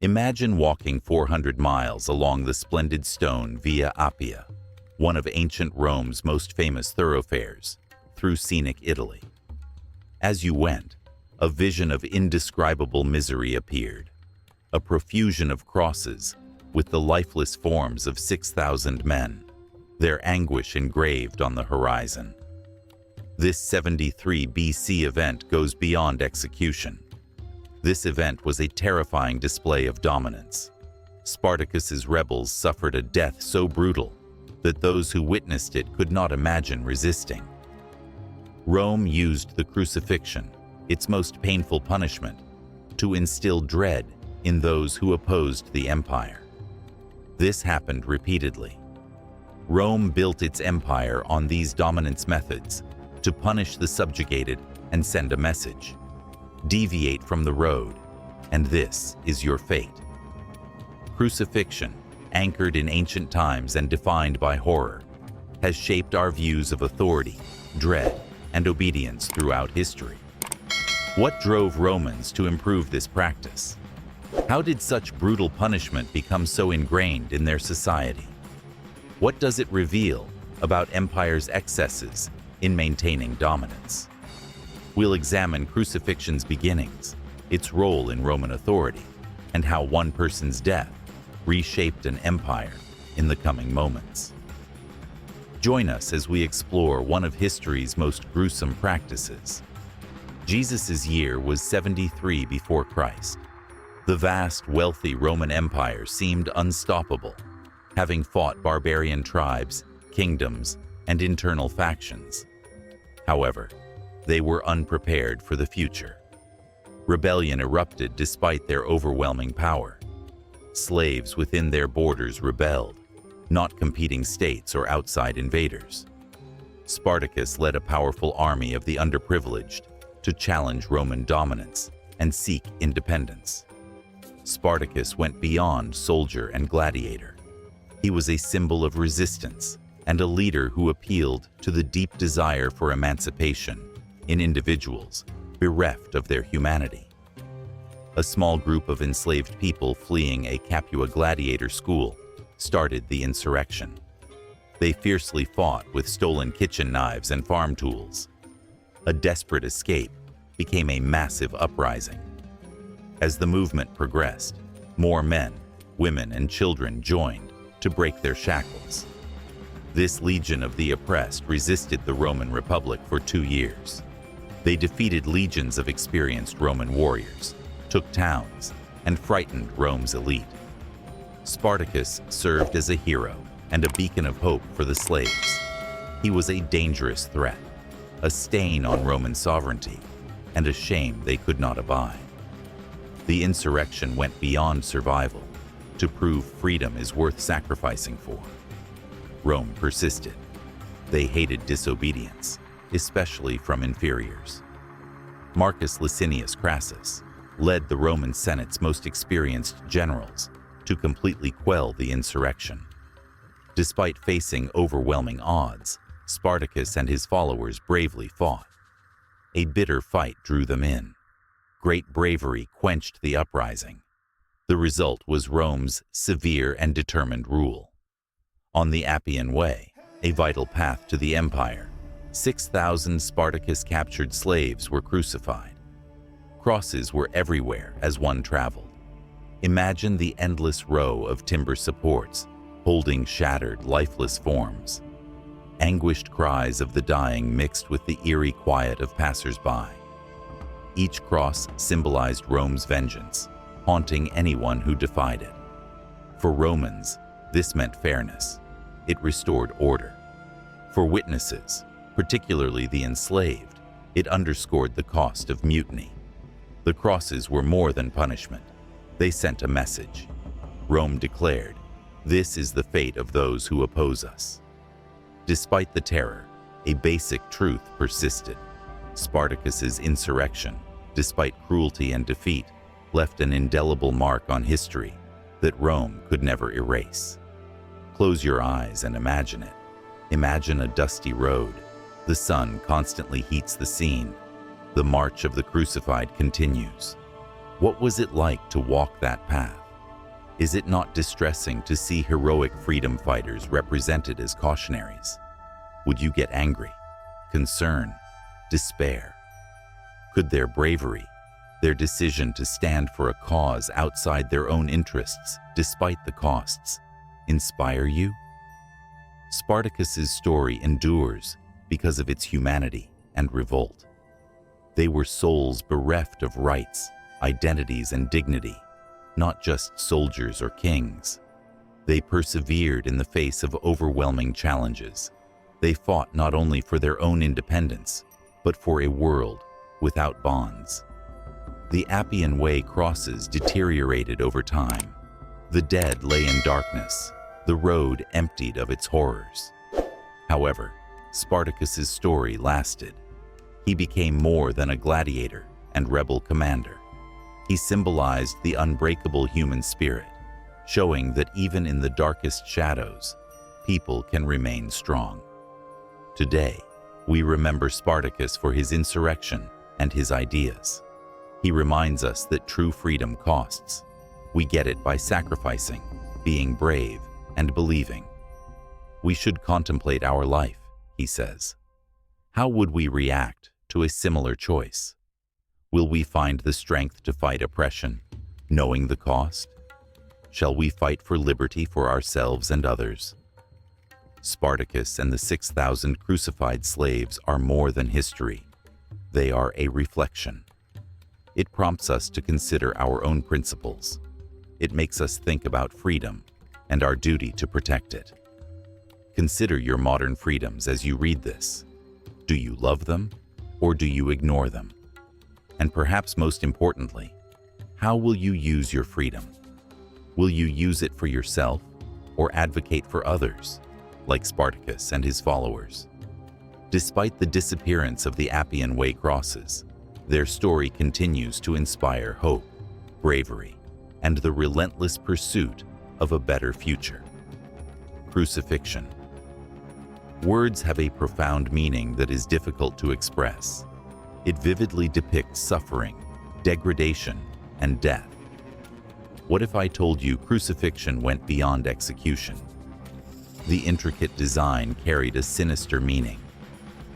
Imagine walking 400 miles along the splendid stone Via Appia, one of ancient Rome's most famous thoroughfares, through scenic Italy. As you went, a vision of indescribable misery appeared, a profusion of crosses with the lifeless forms of 6,000 men, their anguish engraved on the horizon. This 73 BC event goes beyond execution. This event was a terrifying display of dominance. Spartacus's rebels suffered a death so brutal that those who witnessed it could not imagine resisting. Rome used the crucifixion, its most painful punishment, to instill dread in those who opposed the empire. This happened repeatedly. Rome built its empire on these dominance methods to punish the subjugated and send a message: deviate from the road, and this is your fate. Crucifixion, anchored in ancient times and defined by horror, has shaped our views of authority, dread, and obedience throughout history. What drove Romans to improve this practice? How did such brutal punishment become so ingrained in their society? What does it reveal about empire's excesses in maintaining dominance? We'll examine crucifixion's beginnings, its role in Roman authority, and how one person's death reshaped an empire in the coming moments. Join us as we explore one of history's most gruesome practices. Jesus' year was 73 before Christ. The vast, wealthy Roman Empire seemed unstoppable, having fought barbarian tribes, kingdoms, and internal factions. However, they were unprepared for the future. Rebellion erupted despite their overwhelming power. Slaves within their borders rebelled, not competing states or outside invaders. Spartacus led a powerful army of the underprivileged to challenge Roman dominance and seek independence. Spartacus went beyond soldier and gladiator. He was a symbol of resistance and a leader who appealed to the deep desire for emancipation in individuals bereft of their humanity. A small group of enslaved people fleeing a Capua gladiator school started the insurrection. They fiercely fought with stolen kitchen knives and farm tools. A desperate escape became a massive uprising. As the movement progressed, more men, women, and children joined to break their shackles. This legion of the oppressed resisted the Roman Republic for 2 years. They defeated legions of experienced Roman warriors, took towns, and frightened Rome's elite. Spartacus served as a hero and a beacon of hope for the slaves. He was a dangerous threat, a stain on Roman sovereignty, and a shame they could not abide. The insurrection went beyond survival to prove freedom is worth sacrificing for. Rome persisted. They hated disobedience, especially from inferiors. Marcus Licinius Crassus led the Roman Senate's most experienced generals to completely quell the insurrection. Despite facing overwhelming odds, Spartacus and his followers bravely fought. A bitter fight drew them in. Great bravery quenched the uprising. The result was Rome's severe and determined rule. On the Appian Way, a vital path to the empire, 6,000 Spartacus-captured slaves were crucified. Crosses were everywhere as one traveled. Imagine the endless row of timber supports holding shattered, lifeless forms. Anguished cries of the dying mixed with the eerie quiet of passers-by. Each cross symbolized Rome's vengeance, haunting anyone who defied it. For Romans, this meant fairness. It restored order. For witnesses, particularly the enslaved, it underscored the cost of mutiny. The crosses were more than punishment. They sent a message. Rome declared, "This is the fate of those who oppose us." Despite the terror, a basic truth persisted. Spartacus's insurrection, despite cruelty and defeat, left an indelible mark on history that Rome could never erase. Close your eyes and imagine it. Imagine a dusty road. The sun constantly heats the scene. The march of the crucified continues. What was it like to walk that path? Is it not distressing to see heroic freedom fighters represented as cautionaries? Would you get angry, concern, despair? Could their bravery, their decision to stand for a cause outside their own interests, despite the costs, inspire you? Spartacus's story endures because of its humanity and revolt. They were souls bereft of rights, identities, and dignity, not just soldiers or kings. They persevered in the face of overwhelming challenges. They fought not only for their own independence, but for a world without bonds. The Appian Way crosses deteriorated over time. The dead lay in darkness, the road emptied of its horrors. However, Spartacus's story lasted. He became more than a gladiator and rebel commander. He symbolized the unbreakable human spirit, showing that even in the darkest shadows, people can remain strong. Today, we remember Spartacus for his insurrection and his ideas. He reminds us that true freedom costs. We get it by sacrificing, being brave, and believing. We should contemplate our life, he says. How would we react to a similar choice? Will we find the strength to fight oppression, knowing the cost? Shall we fight for liberty for ourselves and others? Spartacus and the 6,000 crucified slaves are more than history. They are a reflection. It prompts us to consider our own principles. It makes us think about freedom and our duty to protect it. Consider your modern freedoms as you read this. Do you love them, or do you ignore them? And perhaps most importantly, how will you use your freedom? Will you use it for yourself or advocate for others, like Spartacus and his followers? Despite the disappearance of the Appian Way crosses, their story continues to inspire hope, bravery, and the relentless pursuit of a better future. Crucifixion. Words have a profound meaning that is difficult to express. It vividly depicts suffering, degradation, and death. What if I told you crucifixion went beyond execution? The intricate design carried a sinister meaning.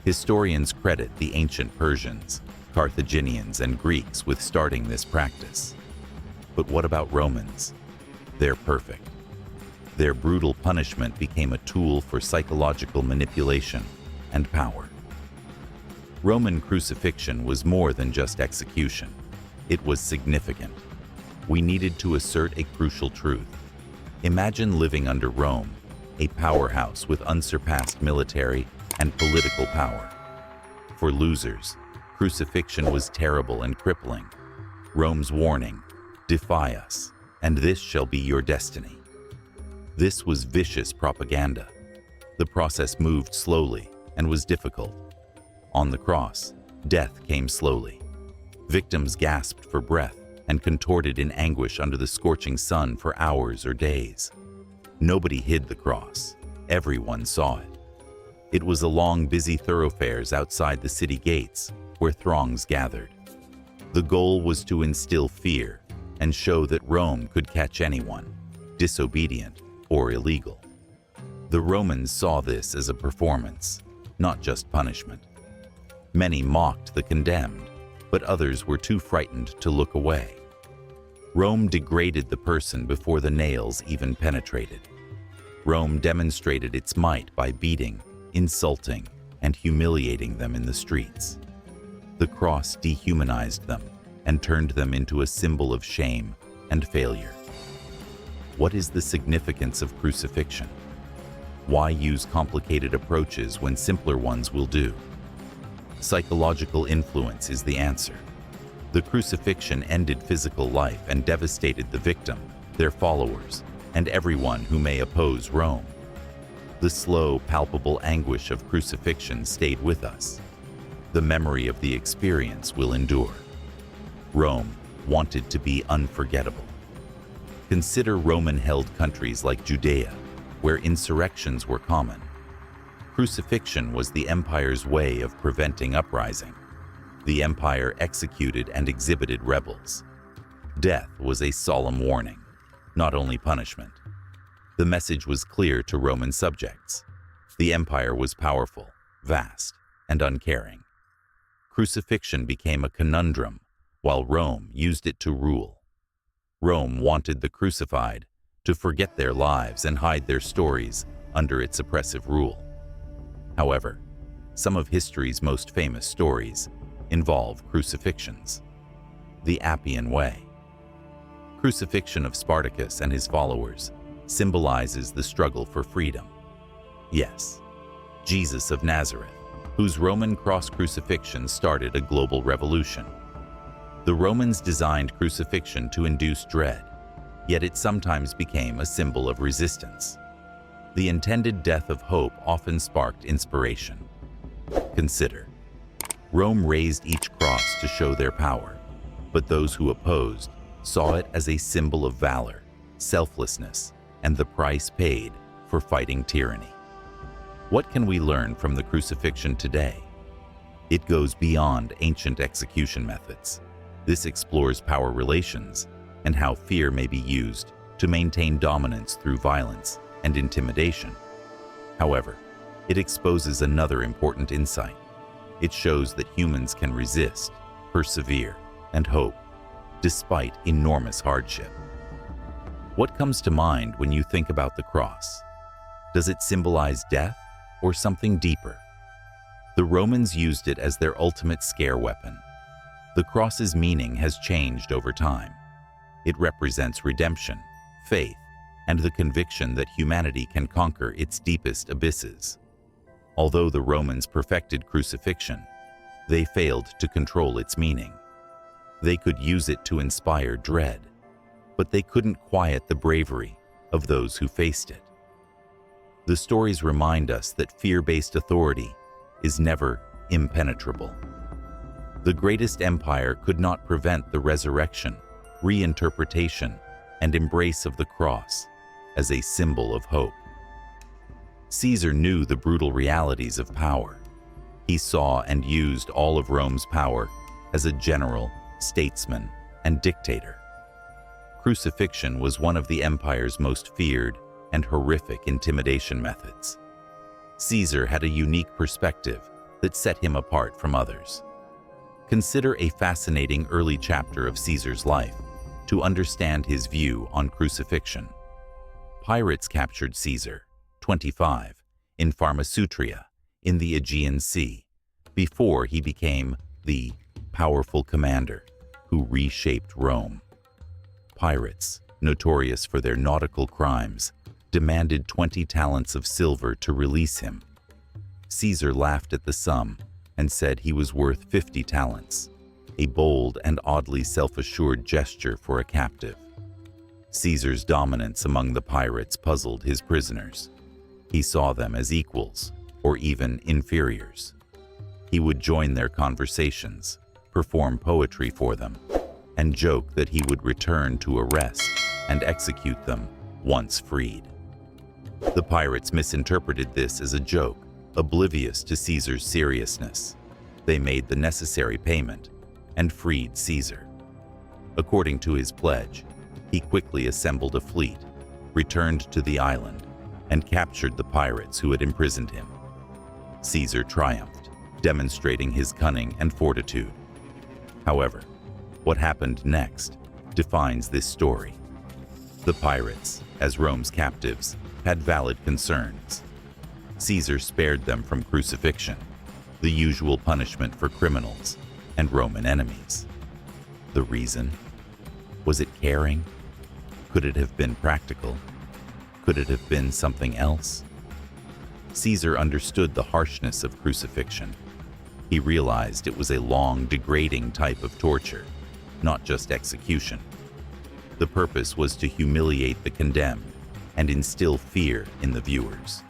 Historians credit the ancient Persians, Carthaginians, and Greeks with starting this practice. But what about Romans? They're perfect. Their brutal punishment became a tool for psychological manipulation and power. Roman crucifixion was more than just execution. It was significant. We needed to assert a crucial truth. Imagine living under Rome, a powerhouse with unsurpassed military and political power. For losers, crucifixion was terrible and crippling. Rome's warning, defy us, and this shall be your destiny. This was vicious propaganda. The process moved slowly and was difficult. On the cross, death came slowly. Victims gasped for breath and contorted in anguish under the scorching sun for hours or days. Nobody hid the cross. Everyone saw it. It was along busy thoroughfares outside the city gates where throngs gathered. The goal was to instill fear and show that Rome could catch anyone, disobedient or illegal. The Romans saw this as a performance, not just punishment. Many mocked the condemned, but others were too frightened to look away. Rome degraded the person before the nails even penetrated. Rome demonstrated its might by beating, insulting, and humiliating them in the streets. The cross dehumanized them and turned them into a symbol of shame and failure. What is the significance of crucifixion? Why use complicated approaches when simpler ones will do? Psychological influence is the answer. The crucifixion ended physical life and devastated the victim, their followers, and everyone who may oppose Rome. The slow, palpable anguish of crucifixion stayed with us. The memory of the experience will endure. Rome wanted to be unforgettable. Consider Roman-held countries like Judea, where insurrections were common. Crucifixion was the empire's way of preventing uprising. The empire executed and exhibited rebels. Death was a solemn warning. not only punishment. The message was clear to Roman subjects. The empire was powerful, vast, and uncaring. Crucifixion became a conundrum, while Rome used it to rule. Rome wanted the crucified to forget their lives and hide their stories under its oppressive rule. However, some of history's most famous stories involve crucifixions. The Appian Way. Crucifixion of Spartacus and his followers symbolizes the struggle for freedom. Yes, Jesus of Nazareth, whose Roman cross crucifixion started a global revolution. The Romans designed crucifixion to induce dread, yet it sometimes became a symbol of resistance. The intended death of hope often sparked inspiration. Consider, Rome raised each cross to show their power, but those who opposed saw it as a symbol of valor, selflessness, and the price paid for fighting tyranny. What can we learn from the crucifixion today? It goes beyond ancient execution methods. This explores power relations and how fear may be used to maintain dominance through violence and intimidation. However, it exposes another important insight. It shows that humans can resist, persevere, and hope, despite enormous hardship. What comes to mind when you think about the cross? Does it symbolize death or something deeper? The Romans used it as their ultimate scare weapon. The cross's meaning has changed over time. It represents redemption, faith, and the conviction that humanity can conquer its deepest abysses. Although the Romans perfected crucifixion, they failed to control its meaning. They could use it to inspire dread, but they couldn't quiet the bravery of those who faced it. The stories remind us that fear-based authority is never impenetrable. The greatest empire could not prevent the resurrection, reinterpretation, and embrace of the cross as a symbol of hope. Caesar knew the brutal realities of power. He saw and used all of Rome's power as a general, statesman, and dictator. Crucifixion was one of the empire's most feared and horrific intimidation methods. Caesar had a unique perspective that set him apart from others. Consider a fascinating early chapter of Caesar's life to understand his view on crucifixion. Pirates captured Caesar, 25, in Pharmasutria, in the Aegean Sea, before he became the powerful commander who reshaped Rome. Pirates, notorious for their nautical crimes, demanded 20 talents of silver to release him. Caesar laughed at the sum and said he was worth 50 talents, a bold and oddly self-assured gesture for a captive. Caesar's dominance among the pirates puzzled his prisoners. He saw them as equals, or even inferiors. He would join their conversations, perform poetry for them, and joke that he would return to arrest and execute them once freed. The pirates misinterpreted this as a joke, oblivious to Caesar's seriousness. They made the necessary payment and freed Caesar. According to his pledge, he quickly assembled a fleet, returned to the island, and captured the pirates who had imprisoned him. Caesar triumphed, demonstrating his cunning and fortitude. However, what happened next defines this story. The pirates, as Rome's captives, had valid concerns. Caesar spared them from crucifixion, the usual punishment for criminals and Roman enemies. The reason? Was it caring? Could it have been practical? Could it have been something else? Caesar understood the harshness of crucifixion. He realized it was a long, degrading type of torture, not just execution. The purpose was to humiliate the condemned and instill fear in the viewers.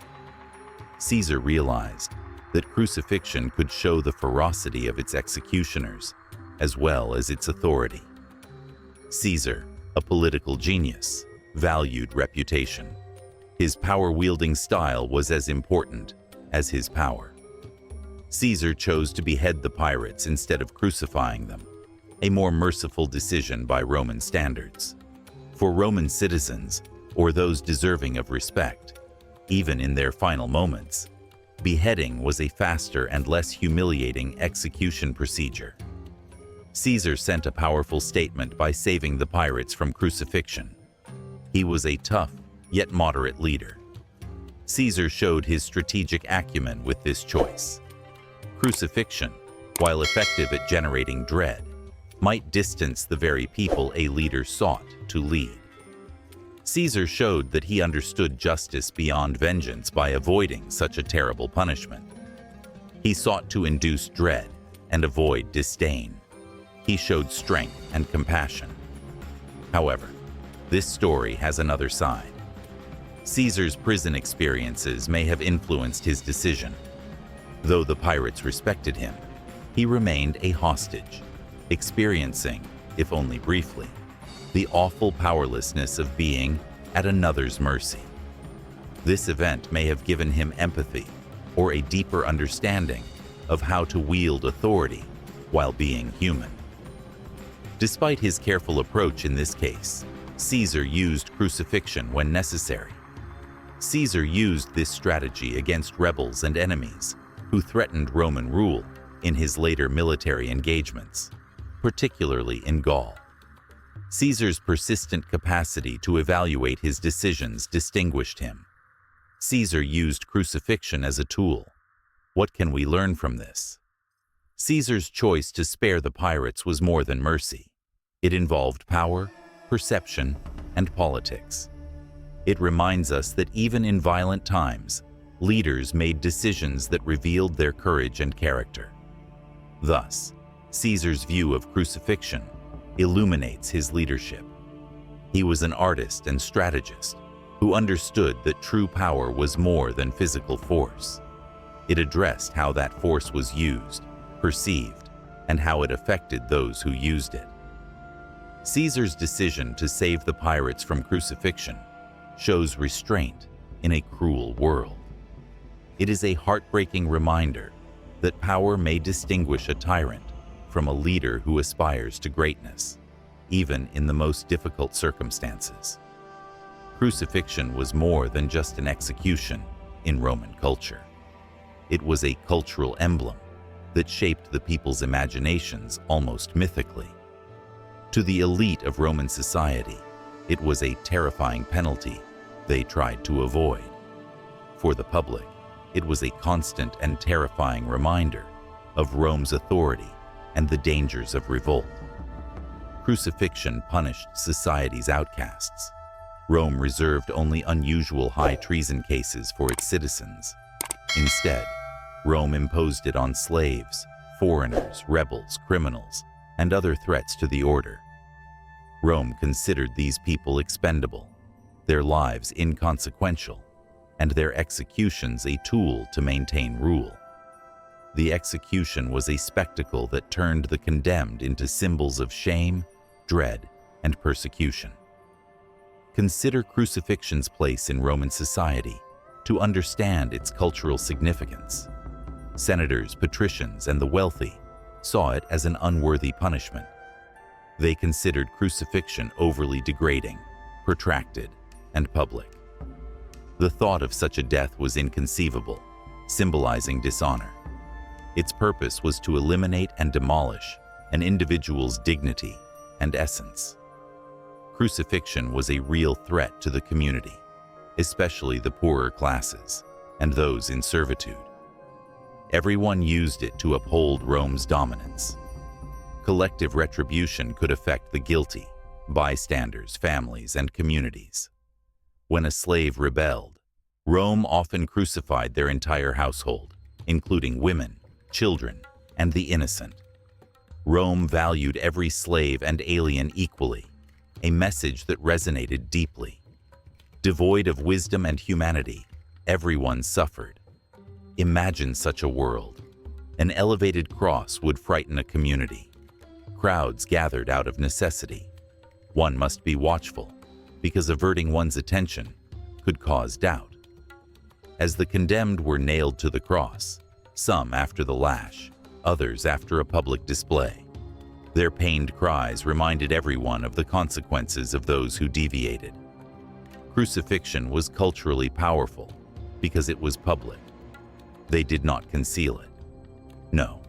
Caesar realized that crucifixion could show the ferocity of its executioners as well as its authority. Caesar, a political genius, valued reputation. His power-wielding style was as important as his power. Caesar chose to behead the pirates instead of crucifying them, a more merciful decision by Roman standards. For Roman citizens, or those deserving of respect, even in their final moments, beheading was a faster and less humiliating execution procedure. Caesar sent a powerful statement by saving the pirates from crucifixion. He was a tough, yet moderate leader. Caesar showed his strategic acumen with this choice. Crucifixion, while effective at generating dread, might distance the very people a leader sought to lead. Caesar showed that he understood justice beyond vengeance by avoiding such a terrible punishment. He sought to induce dread and avoid disdain. He showed strength and compassion. However, this story has another side. Caesar's prison experiences may have influenced his decision. Though the pirates respected him, he remained a hostage, experiencing, if only briefly, the awful powerlessness of being at another's mercy. This event may have given him empathy or a deeper understanding of how to wield authority while being human. Despite his careful approach in this case, Caesar used crucifixion when necessary. Caesar used this strategy against rebels and enemies who threatened Roman rule in his later military engagements, particularly in Gaul. Caesar's persistent capacity to evaluate his decisions distinguished him. Caesar used crucifixion as a tool. What can we learn from this? Caesar's choice to spare the pirates was more than mercy. It involved power, perception, and politics. It reminds us that even in violent times, leaders made decisions that revealed their courage and character. Thus, Caesar's view of crucifixion illuminates his leadership. He was an artist and strategist who understood that true power was more than physical force. It addressed how that force was used, perceived, and how it affected those who used it. Caesar's decision to save the pirates from crucifixion shows restraint in a cruel world. It is a heartbreaking reminder that power may distinguish a tyrant from a leader who aspires to greatness, even in the most difficult circumstances. Crucifixion was more than just an execution in Roman culture. It was a cultural emblem that shaped the people's imaginations almost mythically. To the elite of Roman society, it was a terrifying penalty they tried to avoid. For the public, it was a constant and terrifying reminder of Rome's authority and the dangers of revolt. Crucifixion punished society's outcasts. Rome reserved only unusual high treason cases for its citizens. Instead, Rome imposed it on slaves, foreigners, rebels, criminals, and other threats to the order. Rome considered these people expendable, their lives inconsequential, and their executions a tool to maintain rule. The execution was a spectacle that turned the condemned into symbols of shame, dread, and persecution. Consider crucifixion's place in Roman society to understand its cultural significance. Senators, patricians, and the wealthy saw it as an unworthy punishment. They considered crucifixion overly degrading, protracted, and public. The thought of such a death was inconceivable, symbolizing dishonor. Its purpose was to eliminate and demolish an individual's dignity and essence. Crucifixion was a real threat to the community, especially the poorer classes and those in servitude. Everyone used it to uphold Rome's dominance. Collective retribution could affect the guilty, bystanders, families, and communities. When a slave rebelled, Rome often crucified their entire household, including women, children, and the innocent. Rome valued every slave and alien equally, a message that resonated deeply. Devoid of wisdom and humanity, everyone suffered. Imagine such a world. An elevated cross would frighten a community. Crowds gathered out of necessity. One must be watchful, because averting one's attention could cause doubt. As the condemned were nailed to the cross, some after the lash, others after a public display, Their pained cries reminded everyone of the consequences of those who deviated. Crucifixion was culturally powerful because it was public. They did not conceal it. No,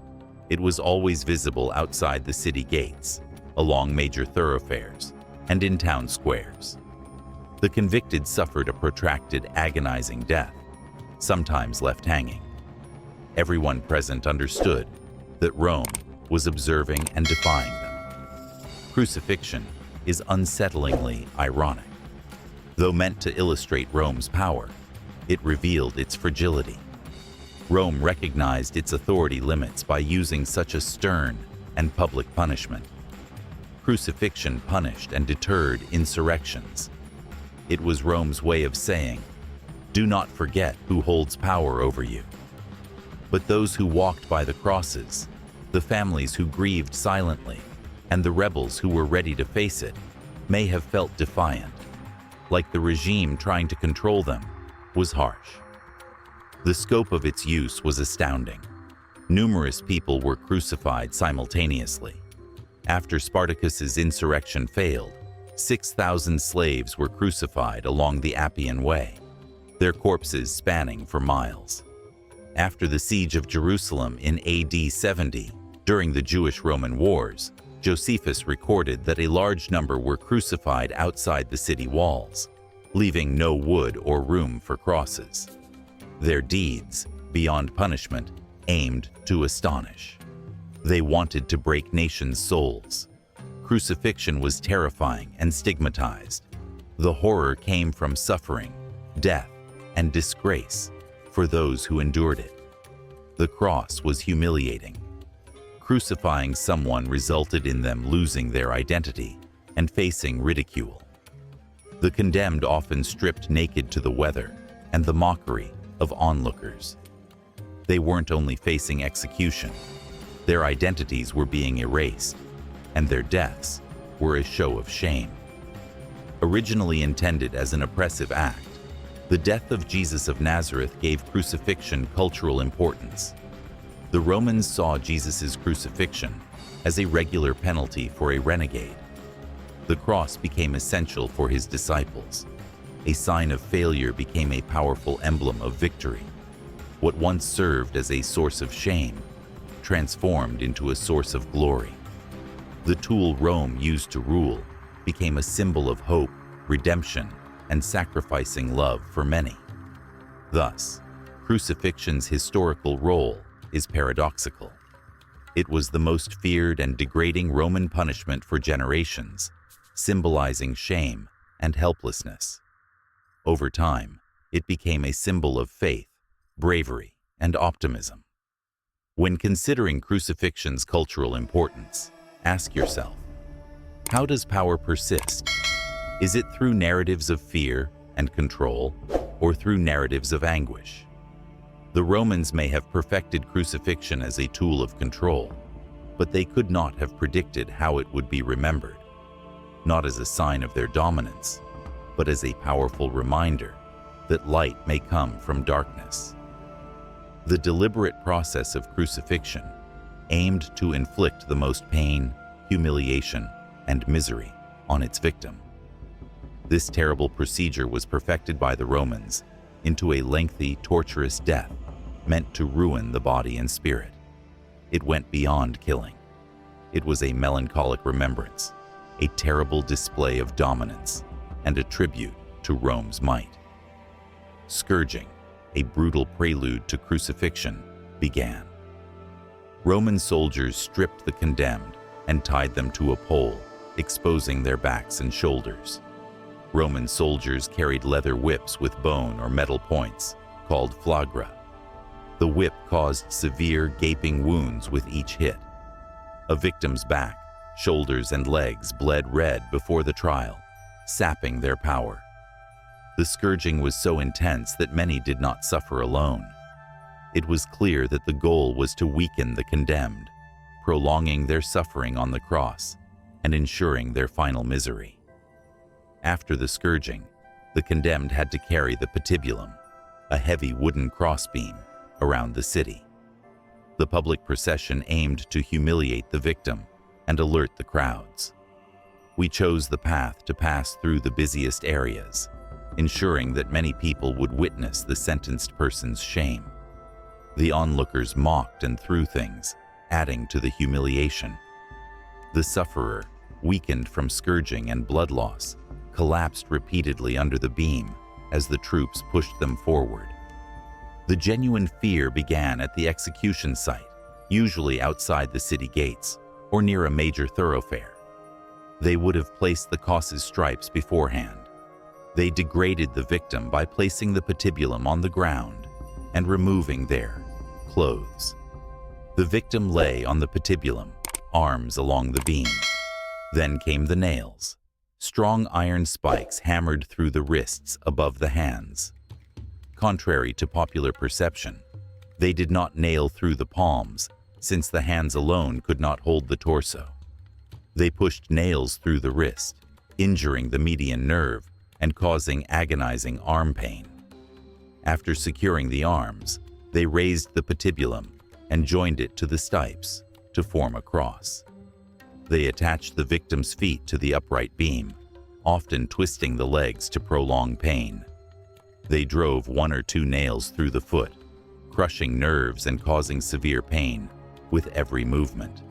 it was always visible outside the city gates, along major thoroughfares, and in town squares. The convicted suffered a protracted, agonizing death, sometimes left hanging. Everyone present understood that Rome was observing and defying them. Crucifixion is unsettlingly ironic. Though meant to illustrate Rome's power, it revealed its fragility. Rome recognized its authority limits by using such a stern and public punishment. Crucifixion punished and deterred insurrections. It was Rome's way of saying, "Do not forget who holds power over you." But those who walked by the crosses, the families who grieved silently, and the rebels who were ready to face it, may have felt defiant, like the regime trying to control them was harsh. The scope of its use was astounding. Numerous people were crucified simultaneously. After Spartacus's insurrection failed, 6,000 slaves were crucified along the Appian Way, their corpses spanning for miles. After the siege of Jerusalem in AD 70, during the Jewish-Roman Wars, Josephus recorded that a large number were crucified outside the city walls, leaving no wood or room for crosses. Their deeds, beyond punishment, aimed to astonish. They wanted to break nations' souls. Crucifixion was terrifying and stigmatized. The horror came from suffering, death, and disgrace for those who endured it. The cross was humiliating. Crucifying someone resulted in them losing their identity and facing ridicule. The condemned often stripped naked to the weather and the mockery of onlookers. They weren't only facing execution, their identities were being erased, and their deaths were a show of shame. Originally intended as an oppressive act, the death of Jesus of Nazareth gave crucifixion cultural importance. The Romans saw Jesus' crucifixion as a regular penalty for a renegade. The cross became essential for his disciples. A sign of failure became a powerful emblem of victory. What once served as a source of shame transformed into a source of glory. The tool Rome used to rule became a symbol of hope, redemption, and sacrificing love for many. Thus, crucifixion's historical role is paradoxical. It was the most feared and degrading Roman punishment for generations, symbolizing shame and helplessness. Over time, it became a symbol of faith, bravery, and optimism. When considering crucifixion's cultural importance, ask yourself, how does power persist? Is it through narratives of fear and control, or through narratives of anguish? The Romans may have perfected crucifixion as a tool of control, but they could not have predicted how it would be remembered, not as a sign of their dominance, but as a powerful reminder that light may come from darkness. The deliberate process of crucifixion aimed to inflict the most pain, humiliation, and misery on its victim. This terrible procedure was perfected by the Romans into a lengthy, torturous death meant to ruin the body and spirit. It went beyond killing. It was a melancholic remembrance, a terrible display of dominance, and a tribute to Rome's might. Scourging, a brutal prelude to crucifixion, began. Roman soldiers stripped the condemned and tied them to a pole, exposing their backs and shoulders. Roman soldiers carried leather whips with bone or metal points, called flagra. The whip caused severe, gaping wounds with each hit. A victim's back, shoulders, and legs bled red before the trial, sapping their power. The scourging was so intense that many did not suffer alone. It was clear that the goal was to weaken the condemned, prolonging their suffering on the cross and ensuring their final misery. After the scourging, the condemned had to carry the patibulum, a heavy wooden crossbeam, around the city. The public procession aimed to humiliate the victim and alert the crowds. We chose the path to pass through the busiest areas, ensuring that many people would witness the sentenced person's shame. The onlookers mocked and threw things, adding to the humiliation. The sufferer, weakened from scourging and blood loss, collapsed repeatedly under the beam as the troops pushed them forward. The genuine fear began at the execution site, usually outside the city gates or near a major thoroughfare. They would have placed the cause's stripes beforehand. They degraded the victim by placing the patibulum on the ground and removing their clothes. The victim lay on the patibulum, arms along the beam. Then came the nails, strong iron spikes hammered through the wrists above the hands. Contrary to popular perception, they did not nail through the palms, since the hands alone could not hold the torso. They pushed nails through the wrist, injuring the median nerve and causing agonizing arm pain. After securing the arms, they raised the patibulum and joined it to the stipes to form a cross. They attached the victim's feet to the upright beam, often twisting the legs to prolong pain. They drove 1 or 2 nails through the foot, crushing nerves and causing severe pain with every movement.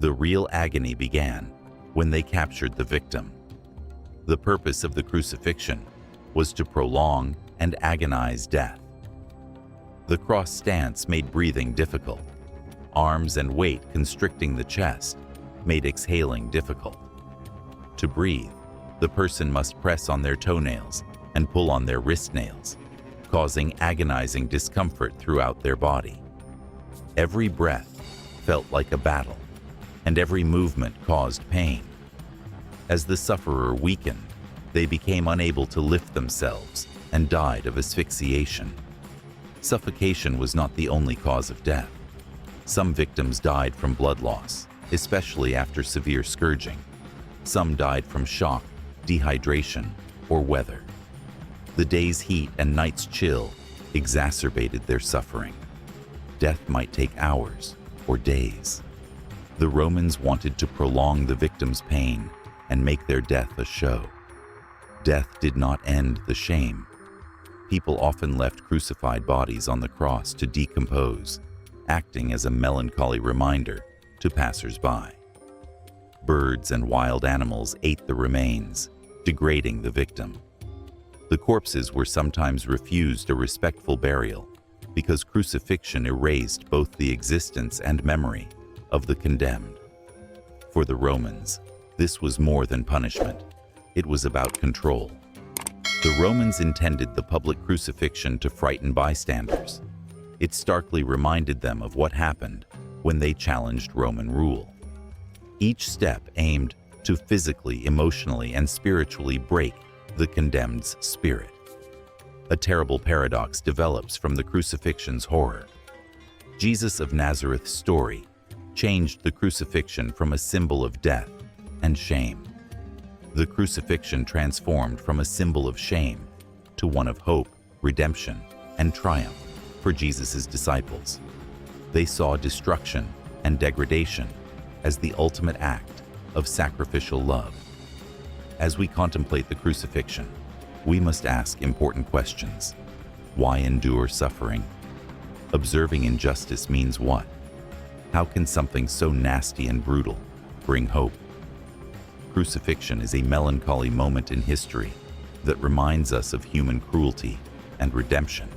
The real agony began when they captured the victim. The purpose of the crucifixion was to prolong and agonize death. The cross stance made breathing difficult. Arms and weight constricting the chest made exhaling difficult. To breathe, the person must press on their toenails and pull on their wrist nails, causing agonizing discomfort throughout their body. Every breath felt like a battle, and every movement caused pain. As the sufferer weakened, they became unable to lift themselves and died of asphyxiation. Suffocation was not the only cause of death. Some victims died from blood loss, especially after severe scourging. Some died from shock, dehydration, or weather. The day's heat and night's chill exacerbated their suffering. Death might take hours or days. The Romans wanted to prolong the victim's pain and make their death a show. Death did not end the shame. People often left crucified bodies on the cross to decompose, acting as a melancholy reminder to passers-by. Birds and wild animals ate the remains, degrading the victim. The corpses were sometimes refused a respectful burial because crucifixion erased both the existence and memory of the condemned. For the Romans, this was more than punishment. It was about control. The Romans intended the public crucifixion to frighten bystanders. It starkly reminded them of what happened when they challenged Roman rule. Each step aimed to physically, emotionally, and spiritually break the condemned's spirit. A terrible paradox develops from the crucifixion's horror. Jesus of Nazareth's story changed the crucifixion from a symbol of death and shame. The crucifixion transformed from a symbol of shame to one of hope, redemption, and triumph for Jesus' disciples. They saw destruction and degradation as the ultimate act of sacrificial love. As we contemplate the crucifixion, we must ask important questions. Why endure suffering? Observing injustice means what? How can something so nasty and brutal bring hope? Crucifixion is a melancholy moment in history that reminds us of human cruelty and redemption.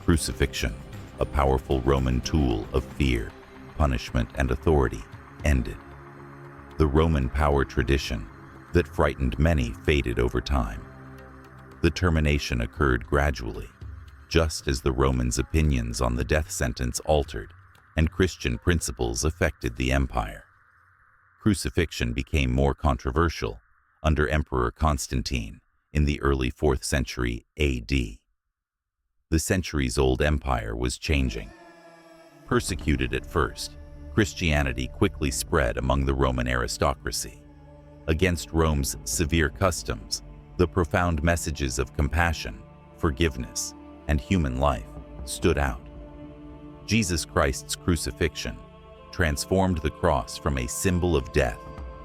Crucifixion, a powerful Roman tool of fear, punishment, and authority, ended. The Roman power tradition that frightened many faded over time. The termination occurred gradually, just as the Romans' opinions on the death sentence altered and Christian principles affected the empire. Crucifixion became more controversial under Emperor Constantine in the early 4th century AD. The centuries-old empire was changing. Persecuted at first, Christianity quickly spread among the Roman aristocracy. Against Rome's severe customs, the profound messages of compassion, forgiveness, and human life stood out. Jesus Christ's crucifixion transformed the cross from a symbol of death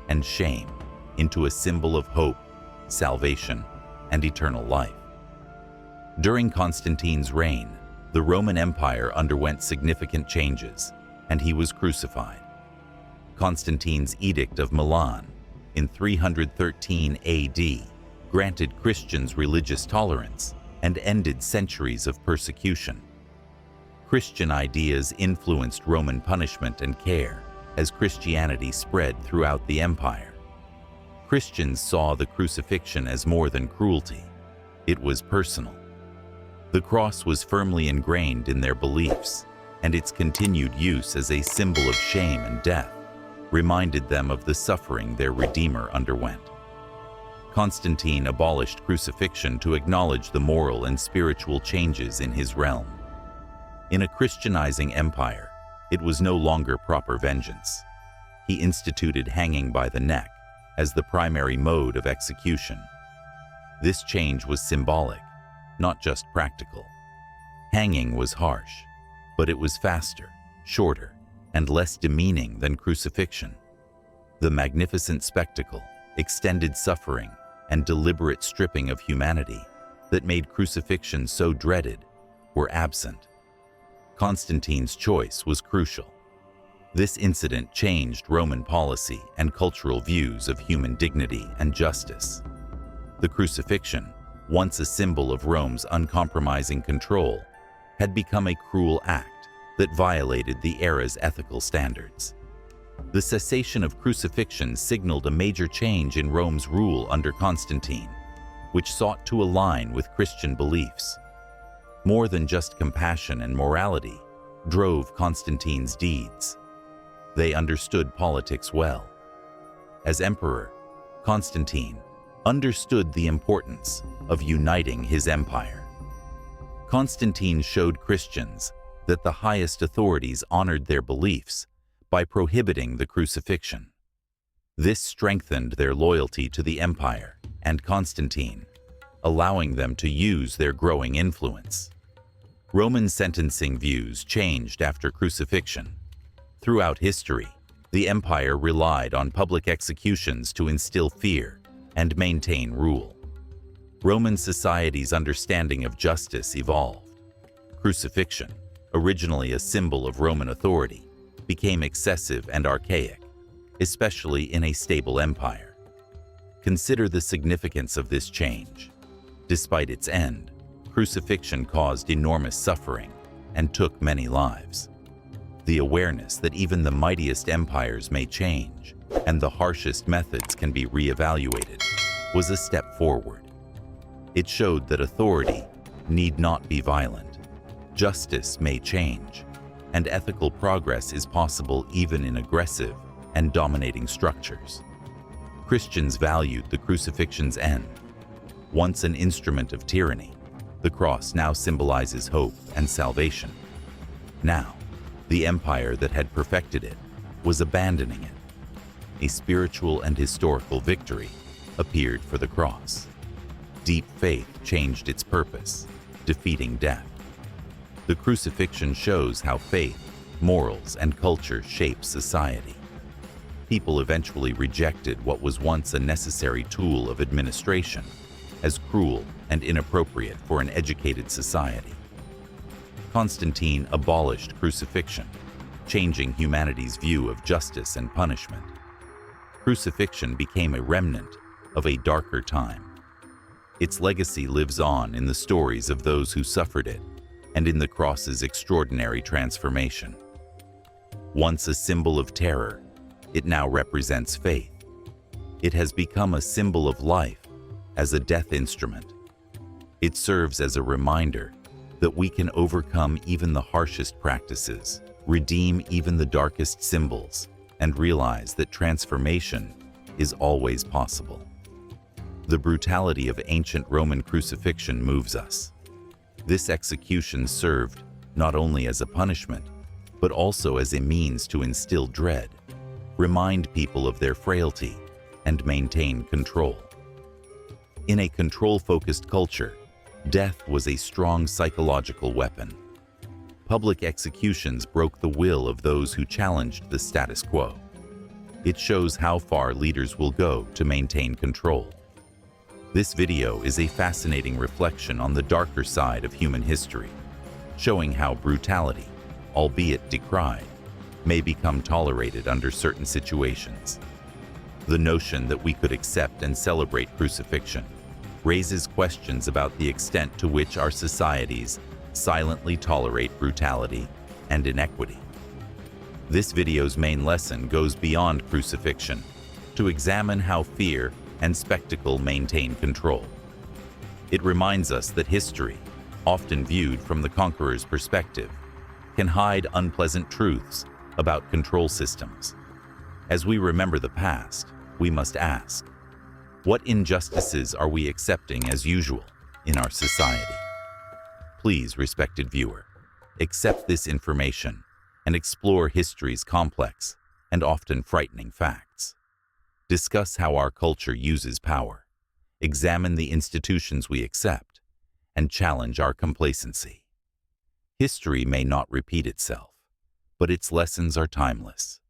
and shame into a symbol of hope, salvation, and eternal life. During Constantine's reign, the Roman Empire underwent significant changes, and he was crucified. Constantine's Edict of Milan in 313 AD granted Christians religious tolerance and ended centuries of persecution. Christian ideas influenced Roman punishment and care as Christianity spread throughout the empire. Christians saw the crucifixion as more than cruelty. It was personal. The cross was firmly ingrained in their beliefs, and its continued use as a symbol of shame and death reminded them of the suffering their Redeemer underwent. Constantine abolished crucifixion to acknowledge the moral and spiritual changes in his realm. In a Christianizing empire, it was no longer proper vengeance. He instituted hanging by the neck as the primary mode of execution. This change was symbolic, not just practical. Hanging was harsh, but it was faster, shorter, and less demeaning than crucifixion. The magnificent spectacle, extended suffering, and deliberate stripping of humanity that made crucifixion so dreaded were absent. Constantine's choice was crucial. This incident changed Roman policy and cultural views of human dignity and justice. The crucifixion, once a symbol of Rome's uncompromising control, had become a cruel act that violated the era's ethical standards. The cessation of crucifixion signaled a major change in Rome's rule under Constantine, which sought to align with Christian beliefs. More than just compassion and morality drove Constantine's deeds. They understood politics well. As emperor, Constantine understood the importance of uniting his empire. Constantine showed Christians that the highest authorities honored their beliefs by prohibiting the crucifixion. This strengthened their loyalty to the empire and Constantine, allowing them to use their growing influence. Roman sentencing views changed after crucifixion. Throughout history, the empire relied on public executions to instill fear and maintain rule. Roman society's understanding of justice evolved. Crucifixion, originally a symbol of Roman authority, became excessive and archaic, especially in a stable empire. Consider the significance of this change. Despite its end, crucifixion caused enormous suffering and took many lives. The awareness that even the mightiest empires may change and the harshest methods can be reevaluated was a step forward. It showed that authority need not be violent. Justice may change, and ethical progress is possible even in aggressive and dominating structures. Christians valued the crucifixion's end. Once an instrument of tyranny, the cross now symbolizes hope and salvation. Now, the empire that had perfected it was abandoning it. A spiritual and historical victory appeared for the cross. Deep faith changed its purpose, defeating death. The crucifixion shows how faith, morals, and culture shape society. People eventually rejected what was once a necessary tool of administration as cruel and inappropriate for an educated society. Constantine abolished crucifixion, changing humanity's view of justice and punishment. Crucifixion became a remnant of a darker time. Its legacy lives on in the stories of those who suffered it and in the cross's extraordinary transformation. Once a symbol of terror, it now represents faith. It has become a symbol of life as a death instrument. It serves as a reminder that we can overcome even the harshest practices, redeem even the darkest symbols, and realize that transformation is always possible. The brutality of ancient Roman crucifixion moves us. This execution served not only as a punishment, but also as a means to instill dread, remind people of their frailty, and maintain control. In a control-focused culture, death was a strong psychological weapon. Public executions broke the will of those who challenged the status quo. It shows how far leaders will go to maintain control. This video is a fascinating reflection on the darker side of human history, showing how brutality, albeit decried, may become tolerated under certain situations. The notion that we could accept and celebrate crucifixion raises questions about the extent to which our societies silently tolerate brutality and inequity. This video's main lesson goes beyond crucifixion to examine how fear and spectacle maintain control. It reminds us that history, often viewed from the conqueror's perspective, can hide unpleasant truths about control systems. As we remember the past, we must ask, what injustices are we accepting as usual in our society? Please, respected viewer, accept this information and explore history's complex and often frightening facts. Discuss how our culture uses power, examine the institutions we accept, and challenge our complacency. History may not repeat itself, but its lessons are timeless.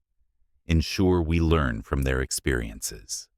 Ensure we learn from their experiences.